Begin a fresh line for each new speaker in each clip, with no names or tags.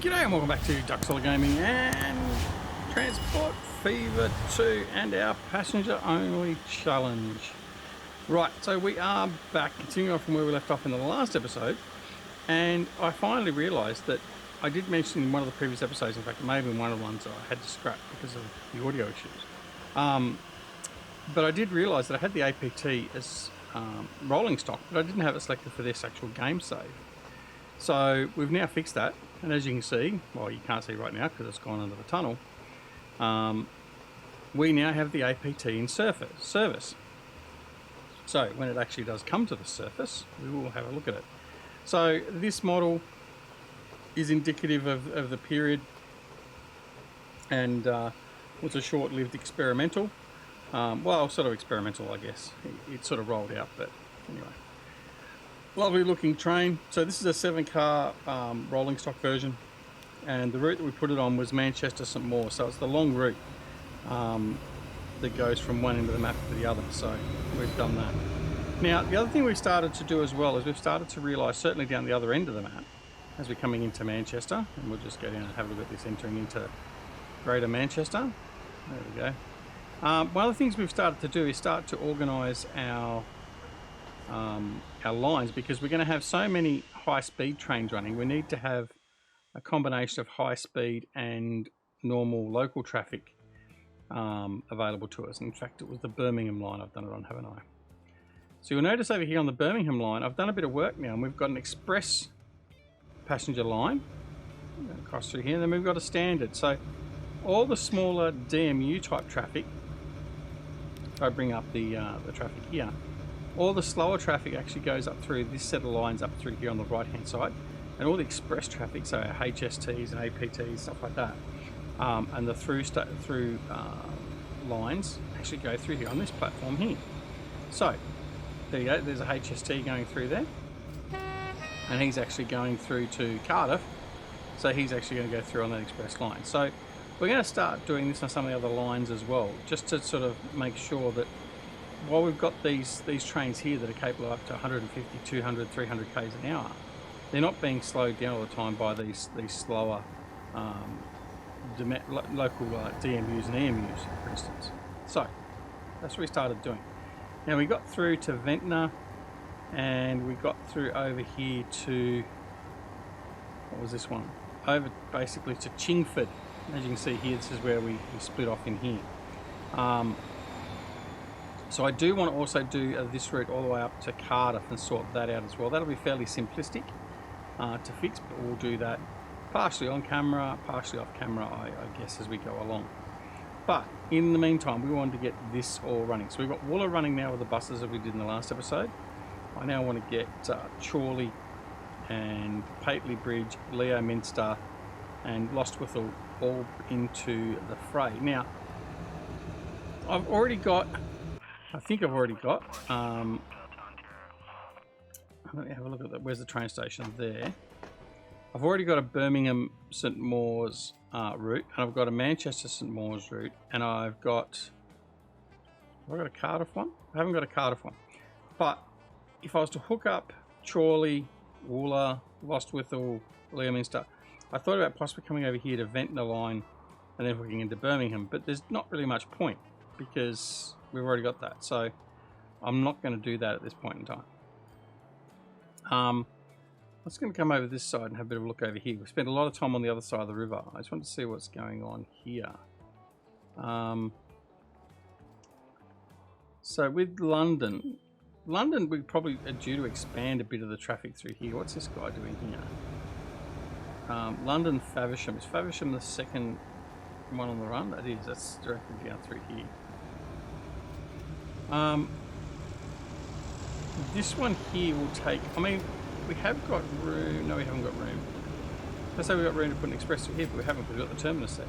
G'day and welcome back to Duck Solar Gaming and Transport Fever 2 and our passenger only challenge. Right, so we are back, continuing on from where we left off in the last episode, and I finally realised that I did mention in one of the previous episodes, in fact it may have been one of the ones that I had to scrap because of the audio issues, but I did realise that I had the APT as rolling stock, but I didn't have it selected for this actual game save. So we've now fixed that, and as you can see, well, you can't see right now because it's gone under the tunnel, we now have the APT in service. So when it actually does come to the surface, we will have a look at it. So this model is indicative of the period, and was a short-lived experimental. Well, sort of experimental, I guess. It sort of rolled out, but anyway. Lovely looking train. So this is a 7-car rolling stock version, and the route that we put it on was Manchester St Mawes. So it's the long route that goes from one end of the map to the other. So we've done that. Now the other thing we've started to do as well is we've started to realise, certainly down the other end of the map, as we're coming into Manchester, and we'll just go down and have a look at this entering into Greater Manchester. There we go. One of the things we've started to do is start to organise our lines, because we're going to have so many high-speed trains running. We need to have a combination of high-speed and normal local traffic available to us. In fact, it was the Birmingham line I've done it on, haven't I? So you'll notice over here on the Birmingham line, I've done a bit of work now, and we've got an express passenger line across through here, and then we've got a standard. So all the smaller DMU type traffic, if I bring up the traffic here, all the slower traffic actually goes up through this set of lines up through here on the right hand side, and all the express traffic, so HSTs and APTs, stuff like that, and the through lines actually go through here on this platform here. So there you go, there's a HST going through there, and he's actually going through to Cardiff, so he's actually going to go through on that express line. So we're going to start doing this on some of the other lines as well, just to sort of make sure that while we've got these trains here that are capable of up to 150, 200, 300 k's an hour, they're not being slowed down all the time by these slower local DMUs and EMUs, for instance. So that's what we started doing. Now we got through to Ventnor, and we got through over here to, what was this one? Over basically to Chingford. As you can see here, this is where we split off in here. So I do want to also do this route all the way up to Cardiff and sort that out as well. That'll be fairly simplistic to fix, but we'll do that partially on camera, partially off camera, I guess, as we go along. But in the meantime, we wanted to get this all running. So we've got Wooler running now with the buses that we did in the last episode. I now want to get Chorley and Pateley Bridge, Leo Minster and Lostwithiel all into the fray. Now, I've already got, let me have a look at that. Where's the train station? There. I've already got a Birmingham St Mawes route, and I've got a Manchester St Mawes route, and I've got a Cardiff one? I haven't got a Cardiff one. But if I was to hook up Chorley, Wooler, Lostwithiel, Leominster, I thought about possibly coming over here to Ventnor line and then hooking into Birmingham, but there's not really much point because we've already got that. So I'm not going to do that at this point in time. I'm just going to come over this side and have a bit of a look over here. We spent a lot of time on the other side of the river. I just want to see what's going on here. So with London, we probably are due to expand a bit of the traffic through here. What's this guy doing here? London Faversham. Is Faversham the second one on the run? That is. That's directly down through here. This one here will take, I mean, we have got room. No, we haven't got room. Let's say we've got room to put an express through here, but we haven't, because we've got the terminus there.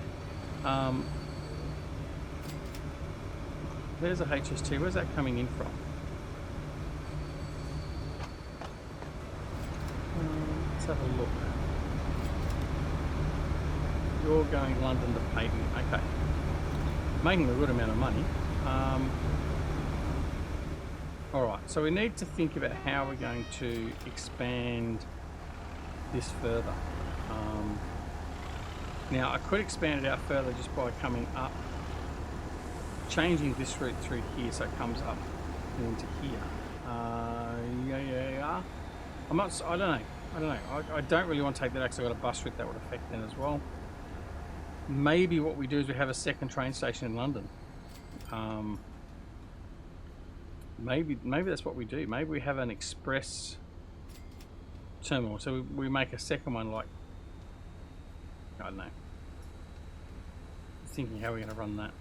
There's a HST. Where's that coming in from? Let's have a look. You're going London to Payton. Okay. Making a good amount of money. Alright, so we need to think about how we're going to expand this further. Now I could expand it out further just by coming up, changing this route through here so it comes up into here. Yeah. I'm not. I don't know. I don't really want to take that because I've got a bus route that would affect then as well. Maybe what we do is we have a second train station in London. Maybe that's what we do. Maybe we have an express terminal, so we make a second one. Like, I don't know. Thinking how we're going to run that.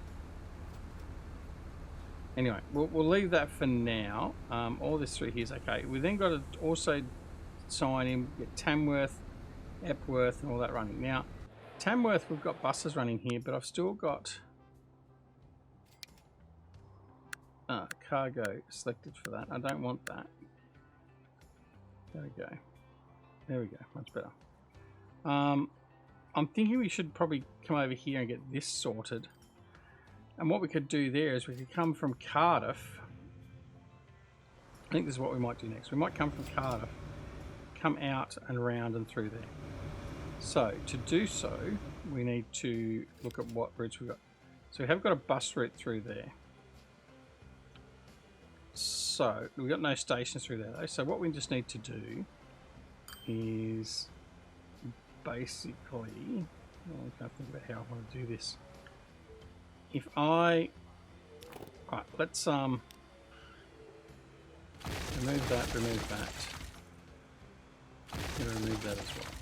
Anyway, we'll leave that for now. All this through here is okay. We then got to also sign in, get Tamworth, Epworth, and all that running. Now, Tamworth, we've got buses running here, but I've still got cargo selected for that. I don't want that. There we go. There we go. Much better. I'm thinking we should probably come over here and get this sorted. And what we could do there is we could come from Cardiff. I think this is what we might do next. We might come from Cardiff, come out and around and through there. So to do so, we need to look at what routes we've got. So we have got a bus route through there. So we've got no stations through there though. So what we just need to do is basically, I can't think about how I want to do this. If I, right, let's remove that. I'm going to remove that as well.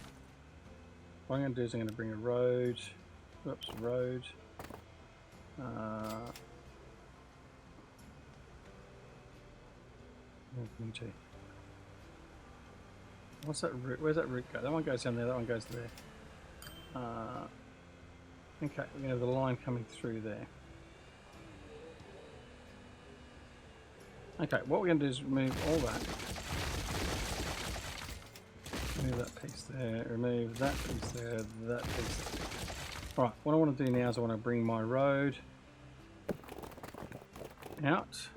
What I'm going to do is I'm going to bring a road. Oops, road. What's that route? Where's that route go? That one goes down there. That one goes there. Okay, we're going to have the line coming through there. Okay, what we're going to do is remove all that. Remove that piece there, remove that piece there, that piece there. Alright, what I want to do now is I want to bring my road out.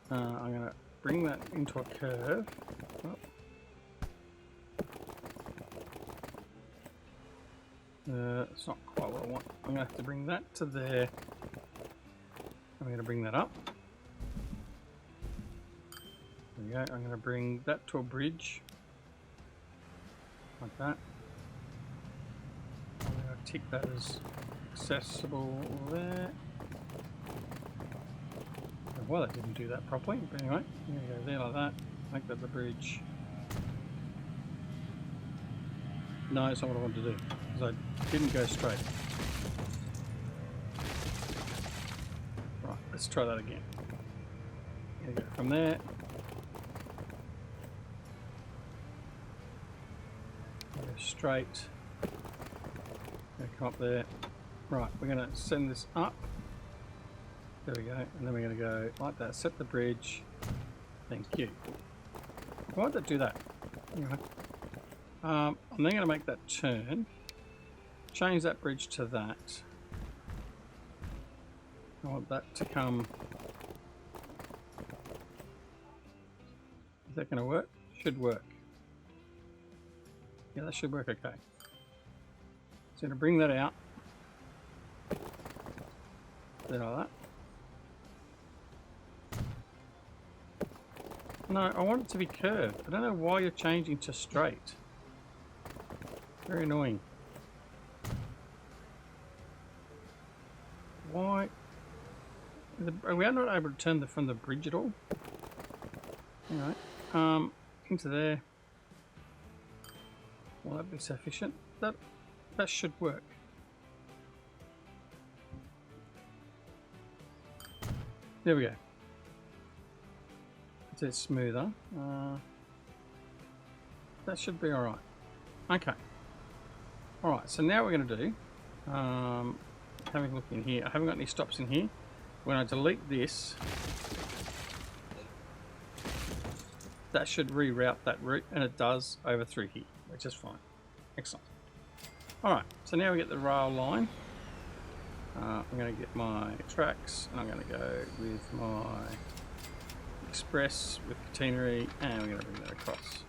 I'm going to bring that into a curve. Oh. It's not quite what I want. I'm going to have to bring that to there. I'm going to bring that up. There we go. I'm going to bring that to a bridge. Like that. I'm going to tick that as accessible there. Well, that didn't do that properly, but anyway, there you go, there like that. Make that the bridge. No, it's not what I wanted to do, because I didn't go straight. Right, let's try that again. There you go, from there. Go straight. Gonna come up there. Right, we're going to send this up. There we go, and then we're going to go like that, set the bridge. Thank you. Why would that do that? Anyway. I'm then going to make that turn, change that bridge to that. I want that to come. Is that going to work? Should work. Yeah, that should work okay. So I'm going to bring that out. There like that. No, I want it to be curved. I don't know why you're changing to straight. Very annoying. Why? We are not able to turn from the bridge at all. Anyway, into there. Will that be sufficient? That should work. There we go. It's smoother. That should be alright. Okay. Alright, so now what we're going to do, having a look in here, I haven't got any stops in here. When I delete this, that should reroute that route, and it does over through here, which is fine. Excellent. Alright, so now we get the rail line. I'm going to get my tracks, and I'm going to go with my express with catenary, and we're going to bring that across.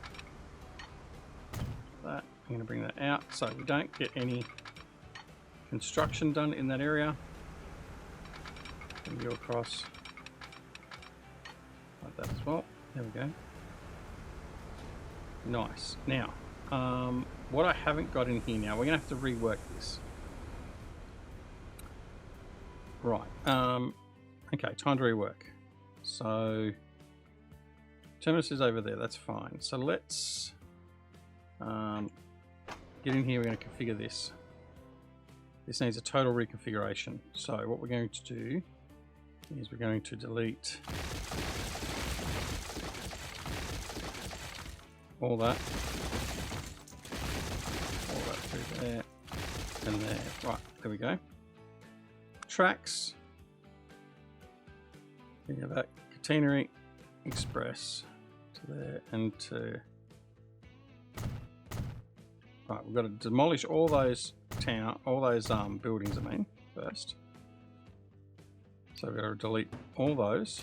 That. I'm going to bring that out so we don't get any construction done in that area. And go across like that as well. There we go. Nice. Now, what I haven't got in here now, we're going to have to rework this. Right. Okay, time to rework. So, terminus is over there. That's fine. So let's get in here. We're going to configure this. This needs a total reconfiguration. So what we're going to do is we're going to delete all that through there and there. Right, there we go. Tracks. We go back catenary express to there and to. Right, we've got to demolish all those buildings. I mean, first. So we've got to delete all those.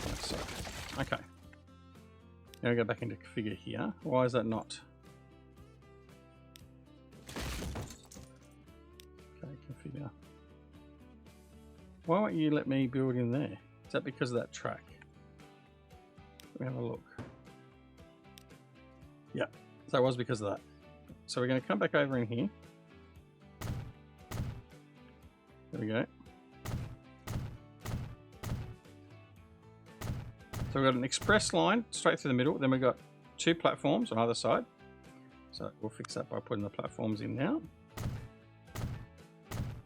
Like so. Okay. Now we go back into configure here. Why is that not? Okay, configure. Why won't you let me build in there? Is that because of that track? Let me have a look. Yeah, so it was because of that. So we're going to come back over in here. There we go. So we've got an express line straight through the middle. Then we've got two platforms on either side. So we'll fix that by putting the platforms in now.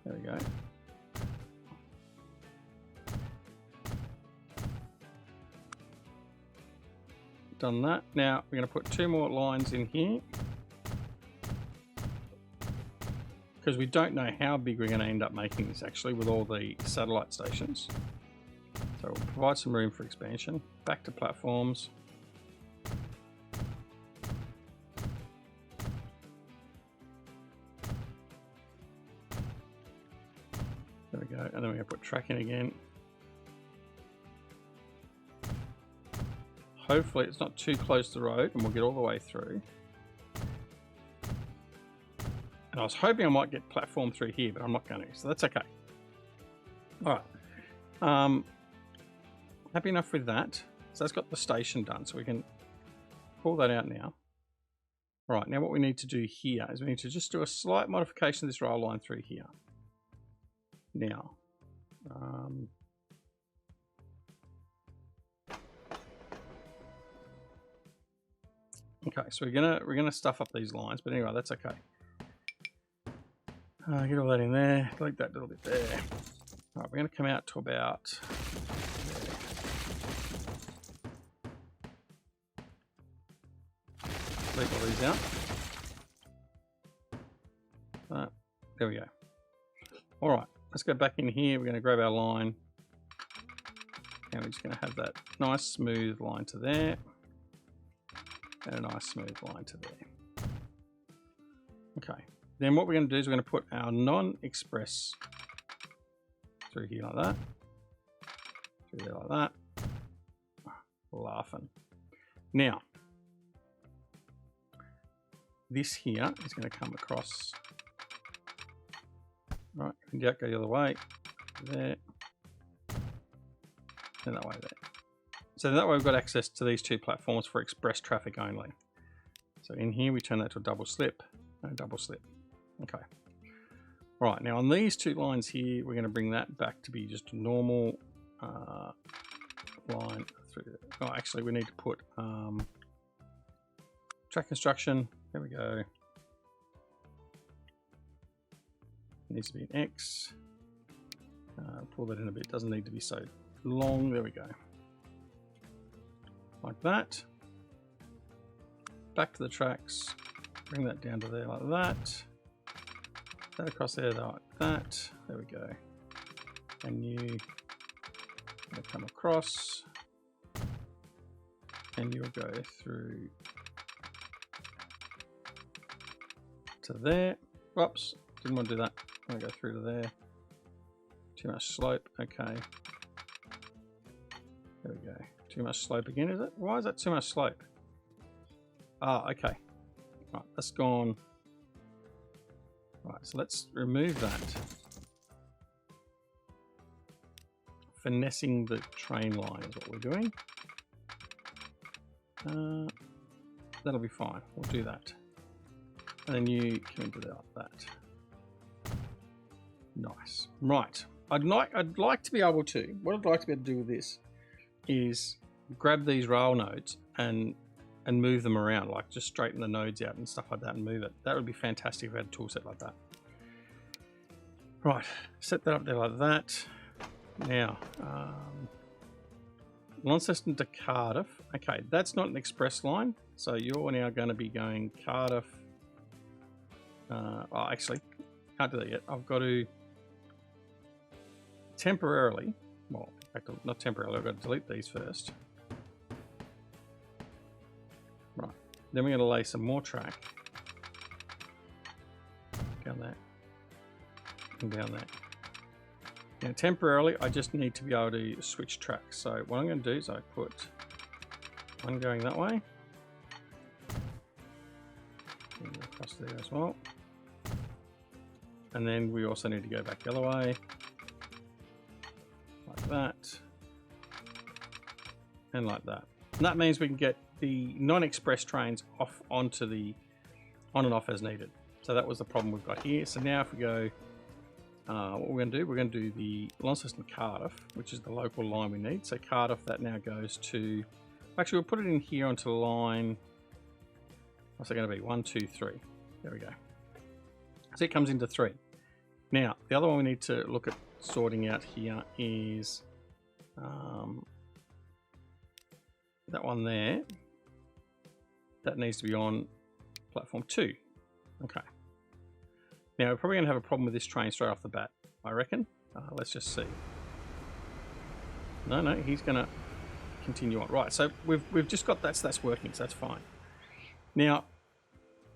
There we go. Done that. Now we're going to put two more lines in here because we don't know how big we're going to end up making this actually with all the satellite stations. So we'll provide some room for expansion. Back to platforms. There we go. And then we're going to put track in again. Hopefully it's not too close to the road and we'll get all the way through. And I was hoping I might get platform through here, but I'm not going to, so that's okay. All right. Happy enough with that. So that's got the station done, so we can pull that out now. Right, now what we need to do here is we need to just do a slight modification of this rail line through here. Now, okay, so we're gonna stuff up these lines, but anyway, that's okay. Get all that in there, delete that little bit there. All right, we're gonna come out to about there. Delete all these out. There we go. All right, let's go back in here. We're gonna grab our line, and we're just gonna have that nice smooth line to there. And a nice smooth line to there. Okay, then what we're going to do is we're going to put our non-express through here like that, through there like that. Laughing. Now, this here is going to come across, right, and go the other way, there, and that way there. So that way we've got access to these two platforms for express traffic only. So in here we turn that to a double slip and a double slip. Okay. Right, now on these two lines here, we're going to bring that back to be just a normal line through there. Oh, actually we need to put track construction. There we go. It needs to be an X. Pull that in a bit. Doesn't need to be so long. There we go. Like that. Back to the tracks. Bring that down to there like that. That across there like that. There we go. And you come across. And you'll go through to there. Whoops, didn't want to do that. I'm going to go through to there. Too much slope. Okay. There we go. Too much slope again, is it? Why is that too much slope? Ah, okay. Right, that's gone. Right, so let's remove that. Finessing the train line is what we're doing. That'll be fine. We'll do that. And then you come into that. Nice. Right. I'd like to be able to. What I'd like to be able to do with this is grab these rail nodes and move them around, like just straighten the nodes out and stuff like that and move it. That would be fantastic if we had a tool set like that. Right, set that up there like that. Now, Launceston to Cardiff. Okay, that's not an express line, so you're now going to be going Cardiff. Oh, actually, can't do that yet. I've got to temporarily, well, in fact, not temporarily, I've got to delete these first. Right, then we're going to lay some more track down there and down there. Now, temporarily, I just need to be able to switch tracks. So what I'm going to do is I put one going that way, and across there as well. And then we also need to go back the other way, like that, and like that. And that means we can get the non-express trains off onto the on and off as needed. So that was the problem we've got here. So now if we go, what we're going to do, we're going to do the Launceston Cardiff, which is the local line we need. So Cardiff, that now goes to, actually we'll put it in here onto line, what's it going to be? 1, 2, 3. There we go. So it comes into 3. Now, the other one we need to look at sorting out here is that one there. That needs to be on platform 2. Okay. Now, we're probably going to have a problem with this train straight off the bat, I reckon. Let's just see. No, he's going to continue on. Right, so we've just got that, so that's working, so that's fine. Now,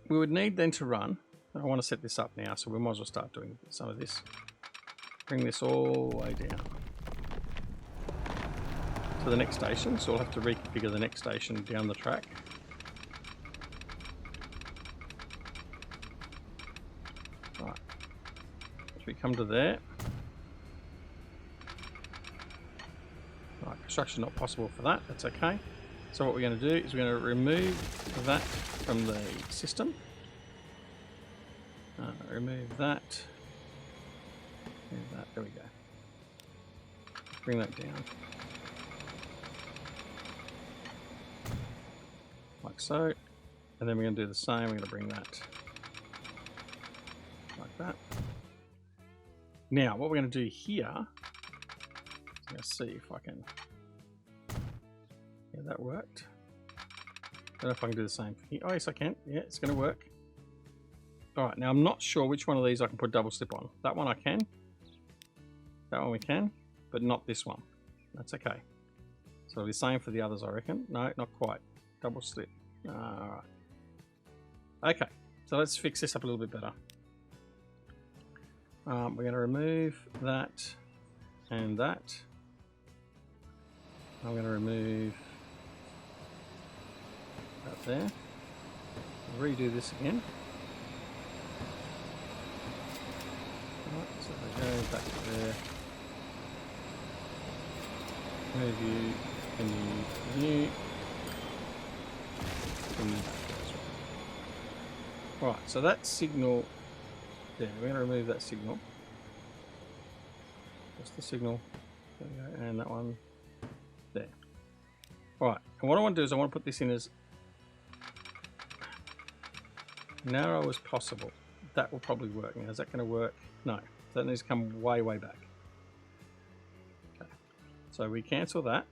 we would need then to run. I want to set this up now, so we might as well start doing some of this. Bring this all the way down to the next station, so we'll have to reconfigure the next station down the track. Right, so we come to there. Right, construction not possible for that, that's okay. So what we're going to do is we're going to remove that from the system. Remove that. There we go. Bring that down. Like so. And then we're going to do the same. We're going to bring that like that. Now, what we're going to do here, I'm going to see if I can. Yeah, that worked. I don't know if I can do the same here. Oh, yes, I can. Yeah, it's going to work. All right, now I'm not sure which one of these I can put double slip on. That one I can. That one we can, but not this one. That's okay. So it'll be the same for the others, I reckon. No, not quite. Double slip. All right. Okay, so let's fix this up a little bit better. We're going to remove that and that. I'm going to remove that there. Redo this again. Right, so we go back to there. Move you, continue. Right, so that signal there, we're going to remove that signal. Just the signal. There we go, and that one there. Right, and what I want to do is I want to put this in as narrow as possible. That will probably work. Now, is that going to work? No. That needs to come way, way back. Okay. So we cancel that.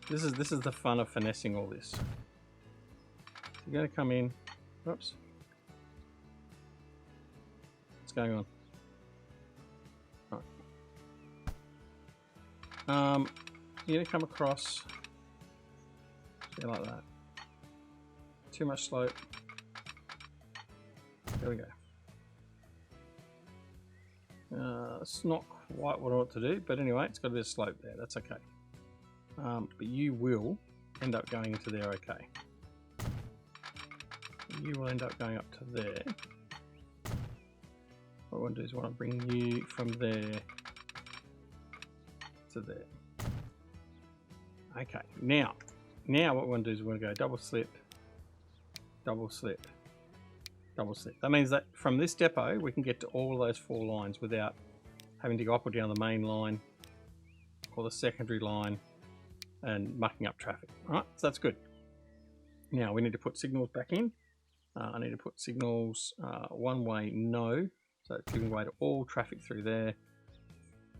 This is the fun of finessing all this. You're going to come in. Oops. What's going on? Right. You're going to come across like that. Too much slope. There we go. It's not quite what I want to do, but anyway, it's got a bit of slope there. That's okay. but you will end up going into there. Okay, you will end up going up to there. What I want to do is I want to bring you from there to there. Okay, now what we want to do is we want to go double slip, double slip, double slip. That means that from this depot we can get to all of those 4 lines without having to go up or down the main line or the secondary line and mucking up traffic. All right, so that's good. Now we need to put signals back in. I need to put signals one way no, so it's giving way to all traffic through there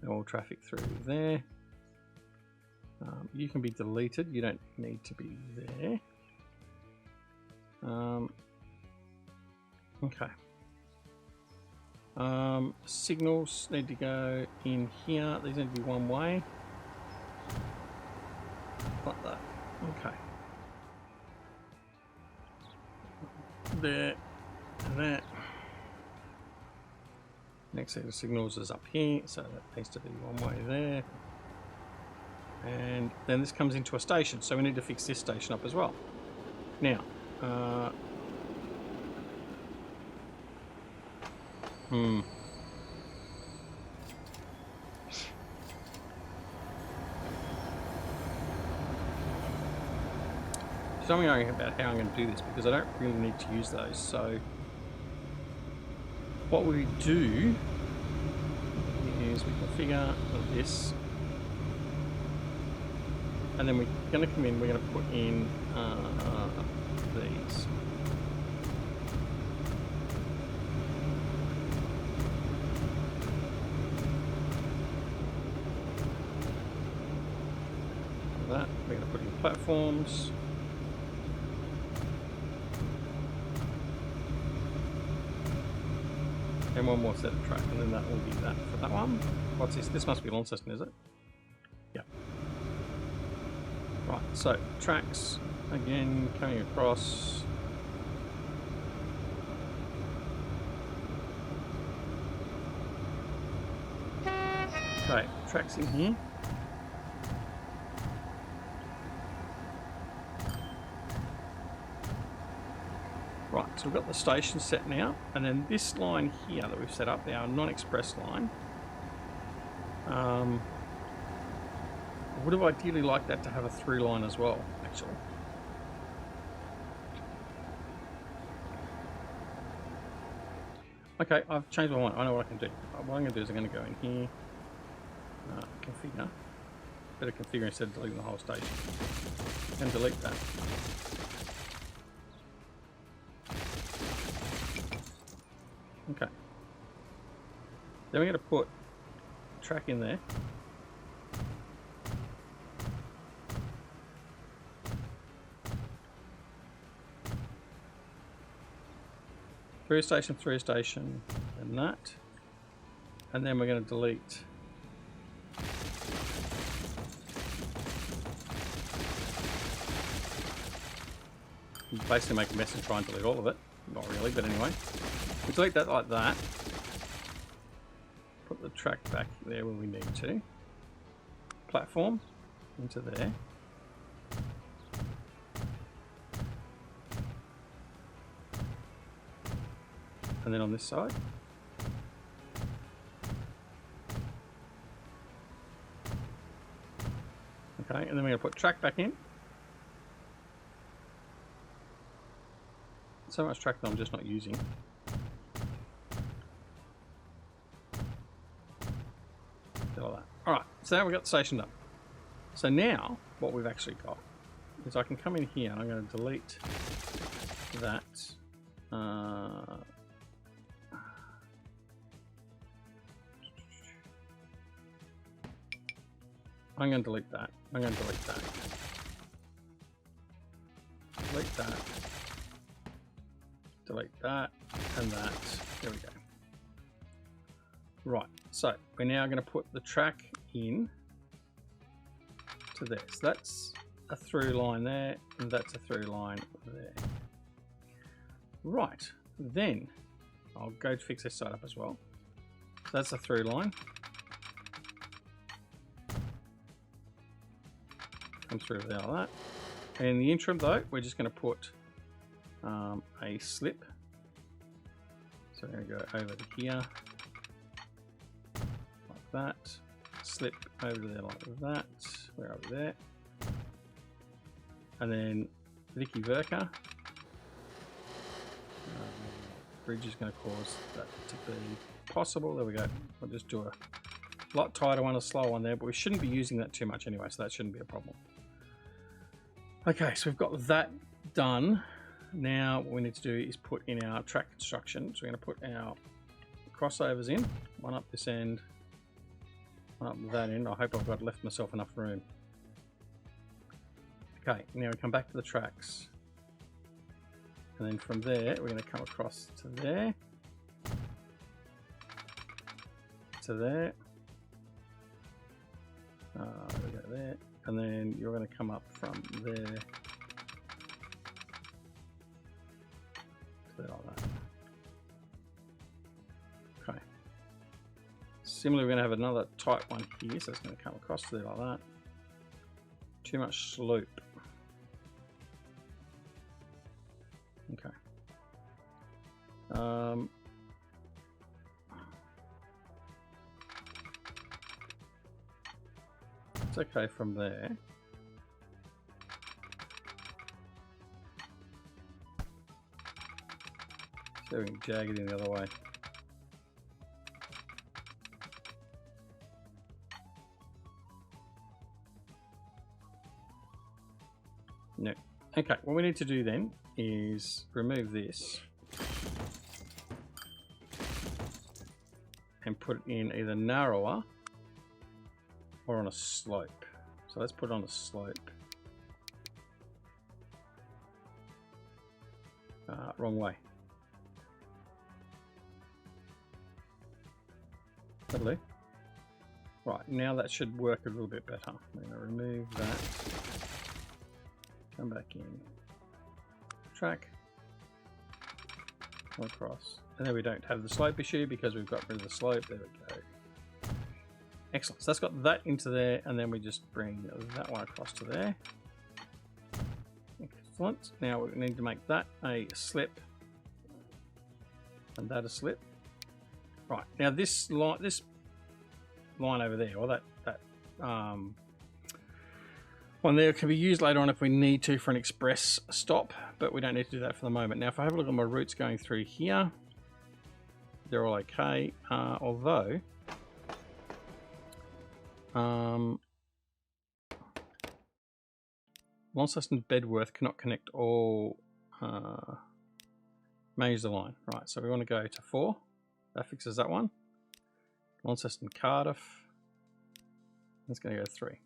and all traffic through there. You can be deleted, you don't need to be there. Okay. Signals need to go in here. These need to be one way. Like that. Okay. There. And there. Next set of signals is up here, so that needs to be one way there. And then this comes into a station, so we need to fix this station up as well. Now, So I'm going about how I'm going to do this because I don't really need to use those. So what we do is we configure this, and then we're going to come in, we're going to put in these. That we're going to put in platforms. And one more set of track, and then that will be that for that one. What's this? This must be Launceston, is it? Yeah. Right, so tracks, again, coming across. Okay, tracks in here. Right, so we've got the station set now, and then this line here that we've set up, our non-express line, I would have ideally liked that to have a through line as well, actually. Okay, I've changed my mind. I know what I can do. What I'm going to do is I'm going to go in here, configure, better configure instead of deleting the whole station, and delete that. Okay. Then we're going to put track in there. Through a station, and that. And then we're going to delete basically make a mess and try and delete all of it. Not really, but anyway. We delete that like that. Put the track back there where we need to. Platform into there. And then on this side. Okay, and then we're going to put track back in. So much track that I'm just not using. Like that. Alright, so now we've got the station done. So now what we've actually got is I can come in here and I'm going to delete that. I'm going to delete that. I'm going to delete that. Delete that. Delete that and that. There we go. Right, so we're now going to put the track in to there. So that's a through line there, and that's a through line there. Right, then I'll go to fix this side up as well. So that's a through line. come through there like that. In the interim though, we're just going to put a slip. So we're going to go over to here, like that. Slip over there like that. We're over there. And then Vicky Verka. Bridge is going to cause that to be possible. There we go. We'll just do a lot tighter one, a slow one there, but we shouldn't be using that too much anyway, so that shouldn't be a problem. Okay, so we've got that done. Now what we need to do is put in our track construction. So we're going to put our crossovers in, one up this end, one up that end. I hope I've got left myself enough room. Okay, now we come back to the tracks. And then from there, we're going to come across to there, to there, we go there, and then you're going to come up from there to there like that. Okay. Similarly, we're going to have another tight one here, so it's going to come across to there like that. Too much slope. Okay. It's okay from there. So we can jag it in the other way. No. Okay, what we need to do then is remove this and put it in either narrower or on a slope. So let's put it on a slope. Wrong way. That'll do. Right, now that should work a little bit better. I'm going to remove that. Come back in. Track. Come across. And then we don't have the slope issue because we've got rid of the slope. There we go. Excellent. So that's got that into there, and then we just bring that one across to there. Excellent. Now we need to make that a slip, and that a slip. Right. Now this line over there, or that one there, can be used later on if we need to for an express stop, but we don't need to do that for the moment. Now, if I have a look at my routes going through here, they're all okay. Although Launceston Bedworth cannot connect all manage the line. Right, so we want to go to 4. That fixes that one. Launceston Cardiff. That's going to go 3.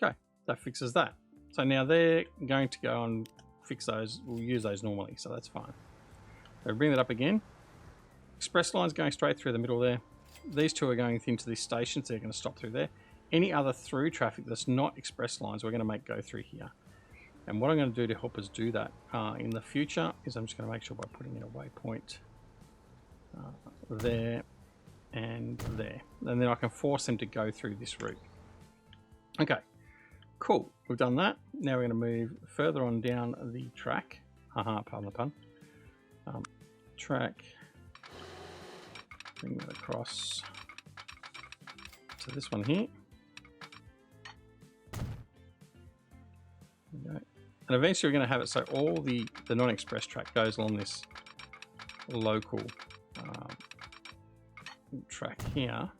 Okay, that fixes that. So now they're going to go and fix those. We'll use those normally, so that's fine. So bring that up again. Express line's going straight through the middle there. These two are going into these stations. They're going to stop through there. Any other through traffic that's not express lines, we're going to make go through here. And what I'm going to do to help us do that in the future is I'm just going to make sure by putting in a waypoint there and there. And then I can force them to go through this route. Okay, cool. We've done that. Now we're going to move further on down the track. Pardon the pun. Track. Bring that across to this one here. There we go. And eventually we're going to have it so all the non-express track goes along this local track here.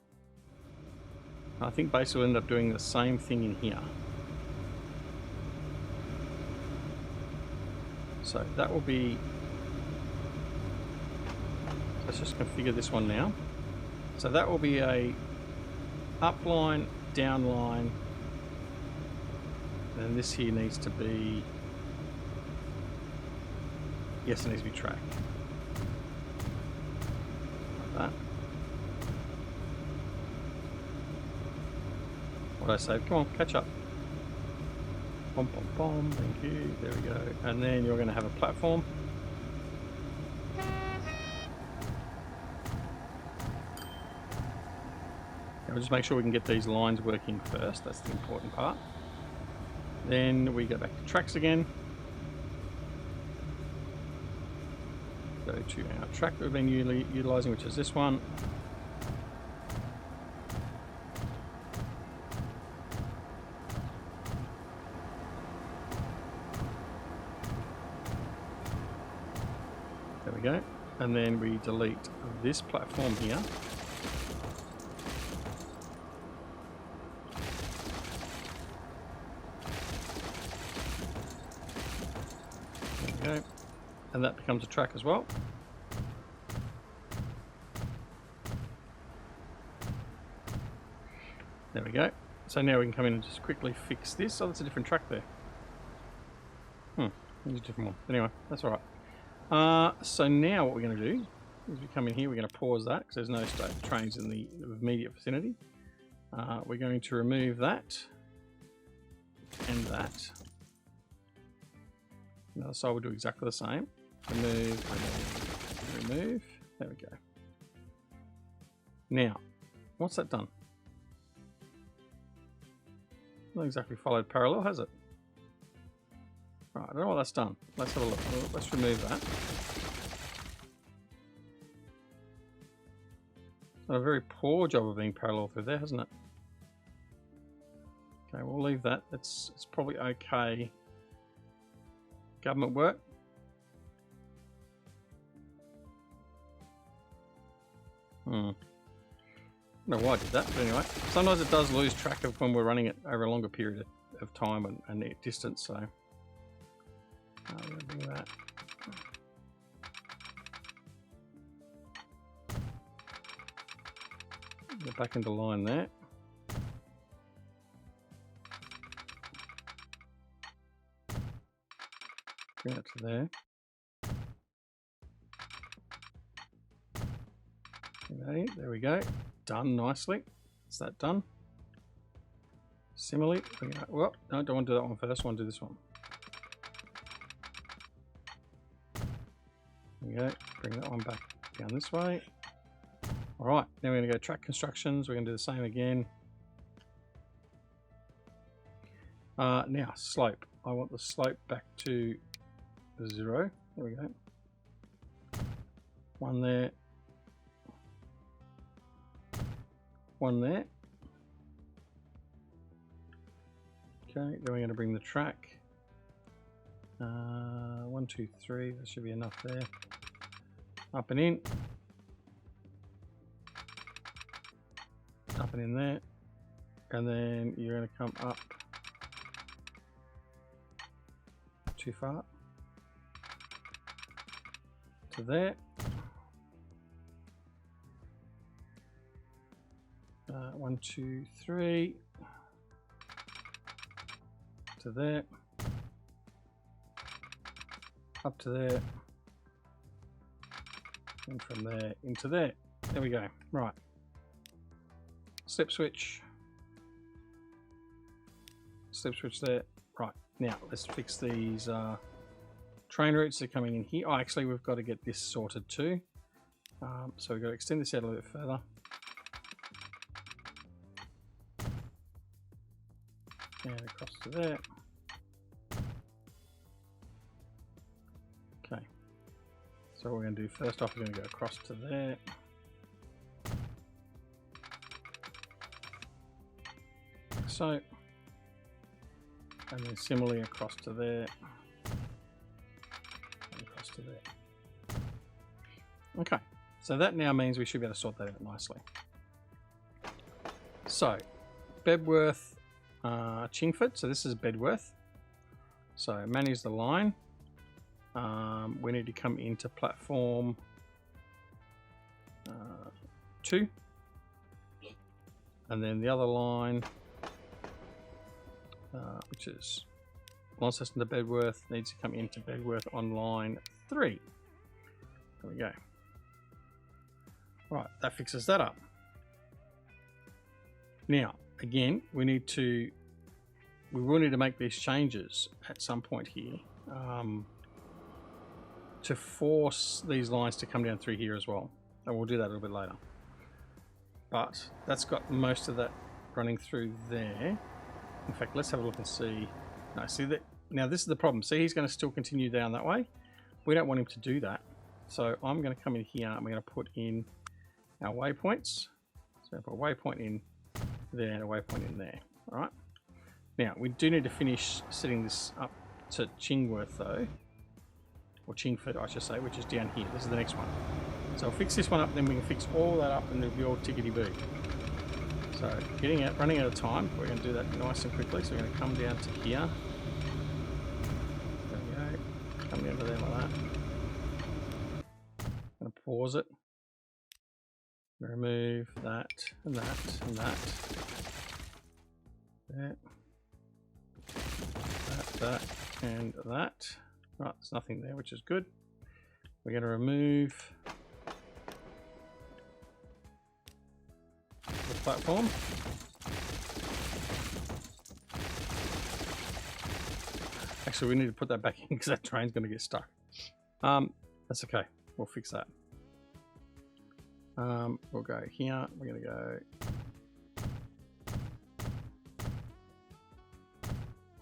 I think basically we'll end up doing the same thing in here. So that will be, let's just configure this one now. So that will be a up line, down line, and this here needs to be, yes, it needs to be tracked. Like that. What I say? Come on, catch up. Pom pom pom, thank you. There we go. And then you're going to have a platform. We'll just make sure we can get these lines working first. That's the important part. Then we go back to tracks again. Go to our track that we've been utilising, which is this one. There we go. And then we delete this platform here. There we go. And that becomes a track as well. There we go. So now we can come in and just quickly fix this. Oh, that's a different track there. There's a different one. Anyway, that's all right. So now what we're going to do is we come in here. We're going to pause that because there's no state trains in the immediate vicinity. We're going to remove that and that. The other side will do exactly the same. Remove, remove. There we go. Now, what's that done? Not exactly followed parallel, has it? Right, I don't know what that's done. Let's have a look. Let's remove that. It's done a very poor job of being parallel through there, hasn't it? Okay, we'll leave that. It's probably okay. Government work. I don't know why I did that, but anyway. Sometimes it does lose track of when we're running it over a longer period of time and distance, so I'm going to bring that. Get back into line there. Bring it to there. There we go. Done nicely. Is that done? Similarly, well, no, don't want to do that one first. I want to do this one. There we go. Bring that one back down this way. All right, now we're going to go track constructions. We're going to do the same again. Now, slope. I want the slope back to 0. There we go. One there. One there. Okay, then we're going to bring the track. 1, 2, 3. There should be enough there. Up and in. Up and in there. And then you're going to come up. Too far. To there. 1, 2, 3. To there. Up to there. And from there into there. There we go. Right. Slip switch. Slip switch there. Right. Now let's fix these train routes that are coming in here. Oh, actually, we've got to get this sorted too. So we've got to extend this out a little bit further. And across to there. Okay. So what we're going to do first off, we're going to go across to there. Like so. And then similarly across to there. And across to there. Okay. So that now means we should be able to sort that out nicely. So, Bedworth. Chingford, so this is Bedworth. So manage the line. We need to come into platform 2, and then the other line, which is Launceston to Bedworth, needs to come into Bedworth on line 3. There we go. Right, that fixes that up. Now, again, we will need to make these changes at some point here to force these lines to come down through here as well. And we'll do that a little bit later. but that's got most of that running through there. In fact, let's have a look and see. No, see that now this is the problem. See, he's going to still continue down that way. We don't want him to do that. So I'm going to come in here and we're going to put in our waypoints. So put a waypoint in there and a waypoint in there. All right. Now we do need to finish setting this up to Chingworth though, or Chingford I should say, which is down here. This is the next one. So I'll fix this one up, then we can fix all that up and it'll be all tickety-boo. So running out of time, we're going to do that nice and quickly. So we're going to come down to here. There we go. Come down to there like that. I'm going to pause it. Remove that and that and that. There. That and that. Right, there's nothing there, which is good. We're going to remove the platform. Actually, we need to put that back in because that train's going to get stuck. That's okay. We'll fix that. We'll go here. We're going to go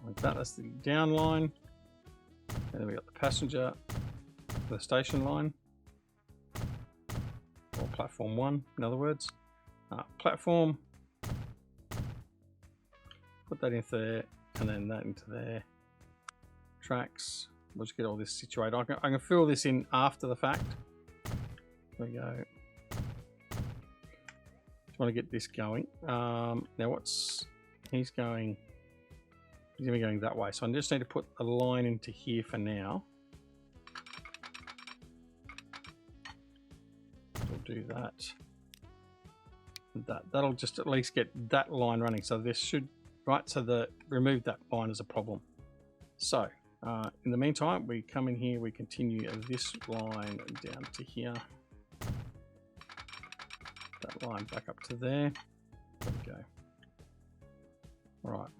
like that. That's the down line. And then we got the passenger, the station line, or platform 1, in other words. Platform, put that into there, and then that into there. Tracks, we'll just get all this situated. I can fill this in after the fact. There we go. Just want to get this going. Now he's going to be going that way. So I just need to put a line into here for now. We'll do that. That'll just at least get that line running. So this should, right, so remove that line as a problem. So in the meantime, we come in here, we continue this line down to here. That line back up to there. There we go. All right.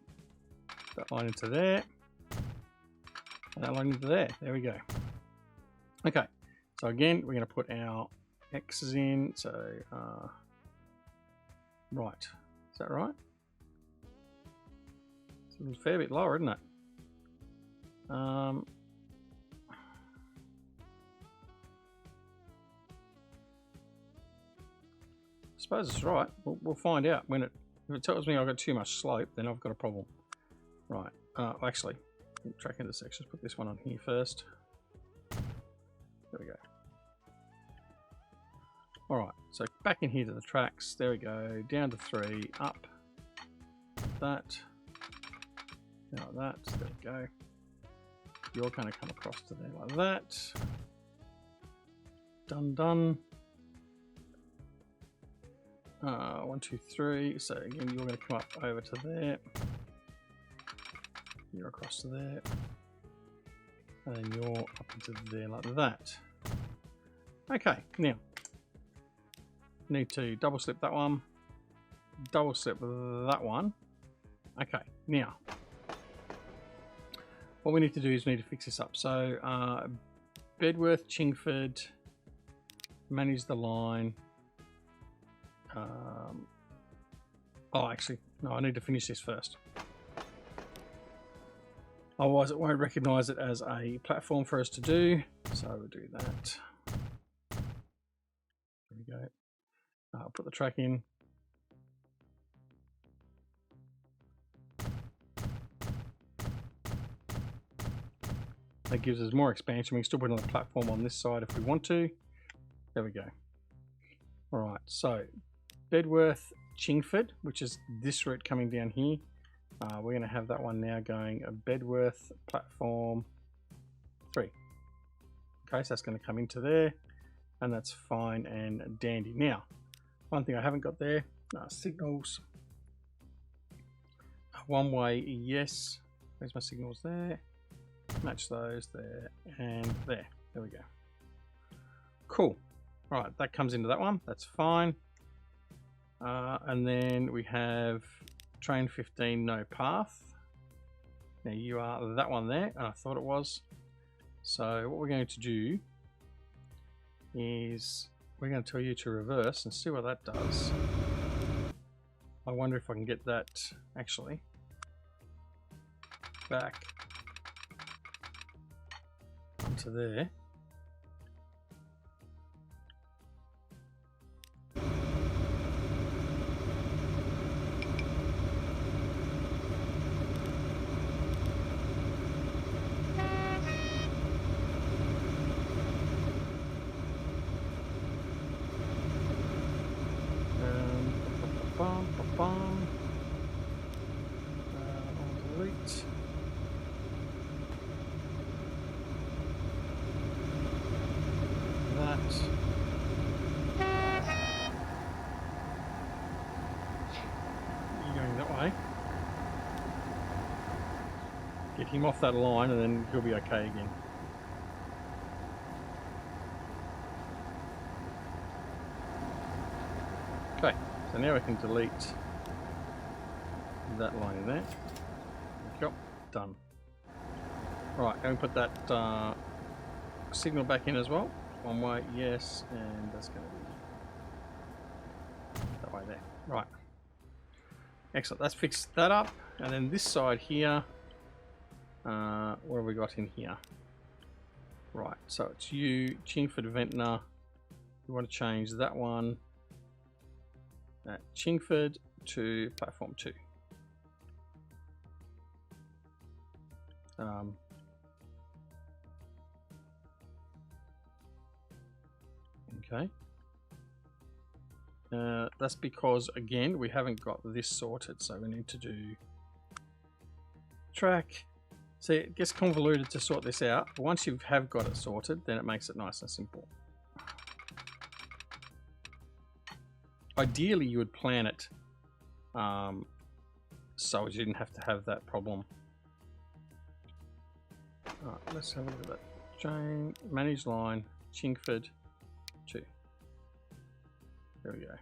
That line into there. And that line into there. There we go. Okay. So again, we're going to put our X's in. So, right. Is that right? It's a fair bit lower, isn't it? I suppose it's right. We'll find out when if it tells me I've got too much slope, then I've got a problem. Right. Actually, track intersections. Put this one on here first. There we go. All right. So back in here to the tracks. There we go. Down to 3. Up. That. Now that. There we go. You're going to come across to there like that. Done. 1, 2, 3. So again, you're going to come up over to there. You're across to there. And then you're up into there like that. Okay, now need to double slip that one. Double slip that one. Okay, now what we need to do is we need to fix this up. So Bedworth, Chingford, manage the line. Oh, actually, no, I need to finish this first. Otherwise, it won't recognize it as a platform for us to do. So we'll do that. There we go. I'll put the track in. That gives us more expansion. We can still put it on the platform on this side if we want to. There we go. All right, so Bedworth, Chingford, which is this route coming down here. We're going to have that one now going a Bedworth platform 3. Okay, so that's going to come into there, and that's fine and dandy. Now, one thing I haven't got there, signals. One way, yes. Where's my signals there? Match those there and there. There we go. Cool. Right, that comes into that one. That's fine. And then we have train 15, no path. Now you are that one there, and I thought it was. So what we're going to do is we're going to tell you to reverse and see what that does. I wonder if I can get that actually back onto there. I'll delete. That. You're going that way. Get him off that line and then he'll be okay again. Okay, so now we can delete that line in there. Go, done. Right, going to put that signal back in as well. One way, yes, and that's going to be that way there. Right. Excellent. Let's fix that up. And then this side here, what have we got in here? Right, so it's you, Chingford Ventnor. You want to change that one at Chingford to platform 2. Okay. That's because, again, we haven't got this sorted, so we need to do track. See, it gets convoluted to sort this out, but once you have got it sorted, then it makes it nice and simple. Ideally, you would plan it so you didn't have to have that problem. All right, let's have a look at that. Chain, manage line, Chingford 2. There we go.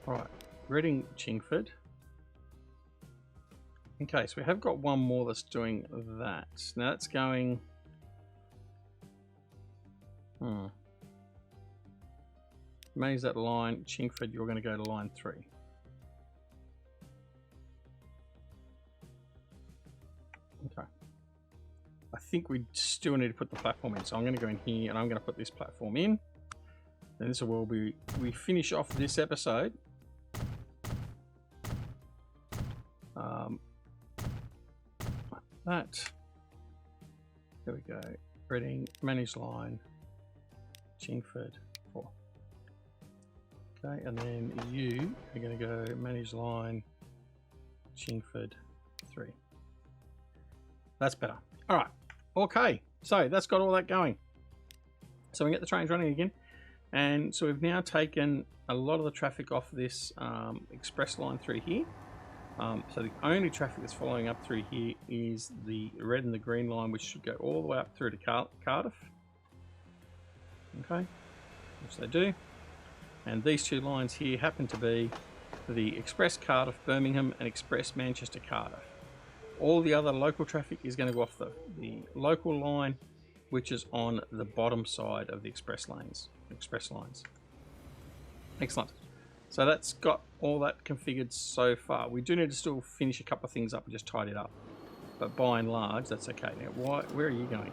All right, Reading Chingford. Okay, so we have got one more that's doing that. Now that's going... Manage that line, Chingford, you're going to go to line 3. Okay. I think we still need to put the platform in, so I'm going to go in here and I'm going to put this platform in. And this will be, we finish off this episode. That. There we go. Reading, manage line, Chingford 4. Okay, and then you are going to go manage line, Chingford 3. That's better. All right. Okay. So that's got all that going. So we get the trains running again. And so we've now taken a lot of the traffic off this express line through here. So the only traffic that's following up through here is the red and the green line, which should go all the way up through to Cardiff. Okay, which they do. And these two lines here happen to be the Express Cardiff Birmingham and Express Manchester Cardiff. All the other local traffic is going to go off the local line, which is on the bottom side of the express lines. Excellent. So that's got all that configured so far. We do need to still finish a couple of things up and just tidy it up. But by and large, that's okay. Now, where are you going?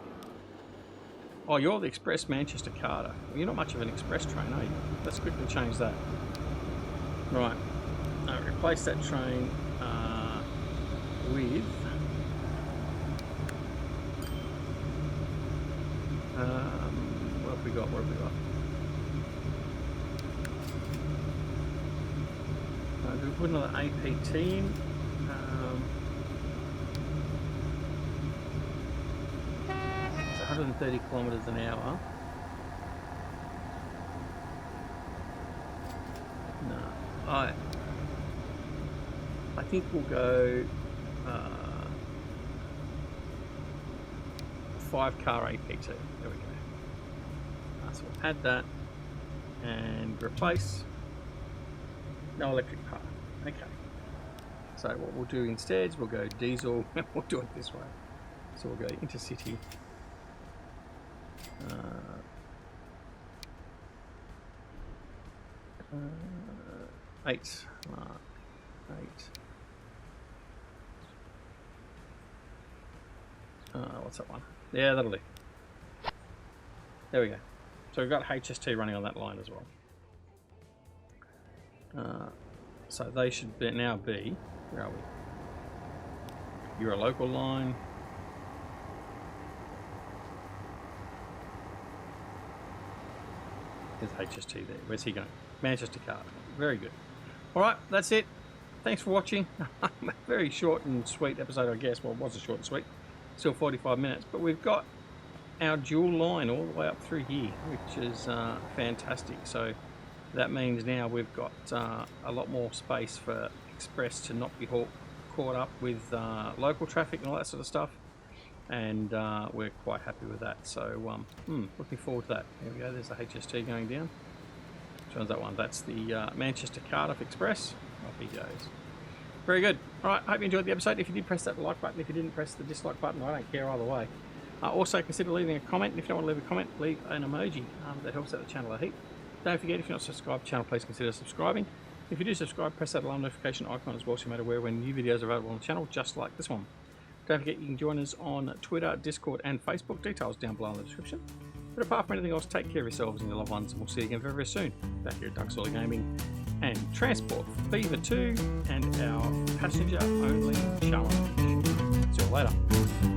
Oh, you're the Express Manchester Cardiff. Well, you're not much of an express train, are you? Let's quickly change that. Right. Replace that train with... what have we got? Do we put another APT in? It's 130 kilometers an hour. No, I think we'll go 5-car APT. There we go. So we'll add that and replace. No electric car. Okay. So what we'll do instead is we'll go diesel and we'll do it this way. So we'll go intercity. 8. 8. What's that one? Yeah, that'll do. There we go. So we've got HST running on that line as well. So they should now be, where are we? You're a local line. There's HST there. Where's he going? Manchester Cardiff. Very good. All right, that's it. Thanks for watching. Very short and sweet episode, I guess. Well, it was a short and sweet. Still 45 minutes. But we've got our dual line all the way up through here, which is fantastic. So that means now we've got a lot more space for express to not be caught up with local traffic and all that sort of stuff. And we're quite happy with that. So looking forward to that. There we go. There's the HST going down. Which one's that one? That's the Manchester Cardiff Express. Off he goes. Very good. All right. Hope you enjoyed the episode. If you did, press that like button. If you didn't, press the dislike button. I don't care either way. Also, consider leaving a comment. If you don't want to leave a comment, leave an emoji. That helps out the channel a heap. Don't forget, if you're not subscribed to the channel, please consider subscribing. If you do subscribe, press that alarm notification icon as well, so you're made aware when new videos are available on the channel, just like this one. Don't forget, you can join us on Twitter, Discord, and Facebook. Details down below in the description. But apart from anything else, take care of yourselves and your loved ones, and we'll see you again very, very soon. Back here at Duck Solar Gaming and Transport Fever 2 and our passenger-only challenge. See you later.